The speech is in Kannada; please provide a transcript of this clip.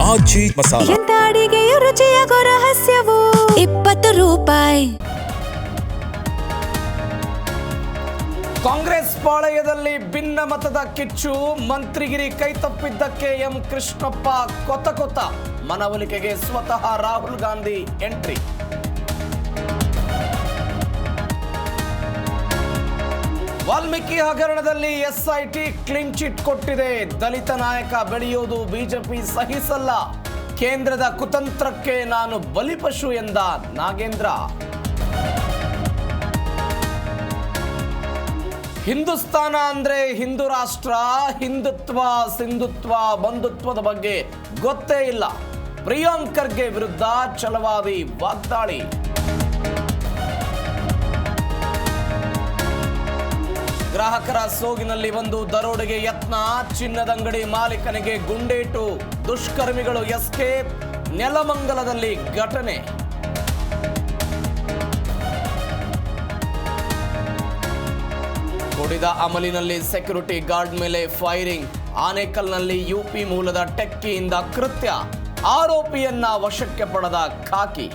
ಆಚಿ ಮಸಾಲ. ಎಂತ ಅಡಿಗೆಯ ರುಚಿಯಾಗೋ ರಹಸ್ಯವು 20 ರೂಪಾಯಿ. ಕಾಂಗ್ರೆಸ್ ಪಾಳೆಯದಲ್ಲಿ ಭಿನ್ನ ಮತದ ಕಿಚ್ಚು. ಮಂತ್ರಿಗಿರಿ ಕೈತಪ್ಪಿದ್ದಕ್ಕೆ ಎಂ ಕೃಷ್ಣಪ್ಪ ಕೊತ ಮನವೊಲಿಕೆಗೆ ಸ್ವತಃ ರಾಹುಲ್ ಗಾಂಧಿ ಎಂಟ್ರಿ. ವಾಲ್ಮೀಕಿ ಹಗರಣದಲ್ಲಿ ಎಸ್ಐಟಿ ಕ್ಲೀನ್ ಚಿಟ್ ಕೊಟ್ಟಿದೆ. ದಲಿತ ನಾಯಕ ಬೆಳೆಯುವುದು ಬಿಜೆಪಿ ಸಹಿಸಲ್ಲ. ಕೇಂದ್ರದ ಕುತಂತ್ರಕ್ಕೆ ನಾನು ಬಲಿಪಶು ಎಂದ ನಾಗೇಂದ್ರ. ಹಿಂದೂಸ್ತಾನ ಅಂದ್ರೆ ಹಿಂದೂ ರಾಷ್ಟ್ರ. ಹಿಂದುತ್ವ ಸಿಂಧುತ್ವ ಬಂಧುತ್ವದ ಬಗ್ಗೆ ಗೊತ್ತೇ ಇಲ್ಲ. ಪ್ರಿಯಾಂಕ್ ಖರ್ಗೆ ವಿರುದ್ಧ ಛಲವಾದಿ ವಾಗ್ದಾಳಿ. ಗ್ರಾಹಕರ ಸೋಗಿನಲ್ಲಿ ಒಂದು ದರೋಡೆಗೆ ಯತ್ನ. ಚಿನ್ನದಂಗಡಿ ಮಾಲೀಕನಿಗೆ ಗುಂಡೇಟು. ದುಷ್ಕರ್ಮಿಗಳು ಎಸ್ಕೇಪ್. ನೆಲಮಂಗಲದಲ್ಲಿ ಘಟನೆ. ಕುಡಿದ ಅಮಲಿನಲ್ಲಿ ಸೆಕ್ಯೂರಿಟಿ ಗಾರ್ಡ್ ಮೇಲೆ ಫೈರಿಂಗ್. ಆನೇಕಲ್ನಲ್ಲಿ ಯುಪಿ ಮೂಲದ ಟೆಕ್ಕಿಯಿಂದ ಕೃತ್ಯ. ಆರೋಪಿಯನ್ನ ವಶಕ್ಕೆ ಪಡೆದ ಖಾಕಿ.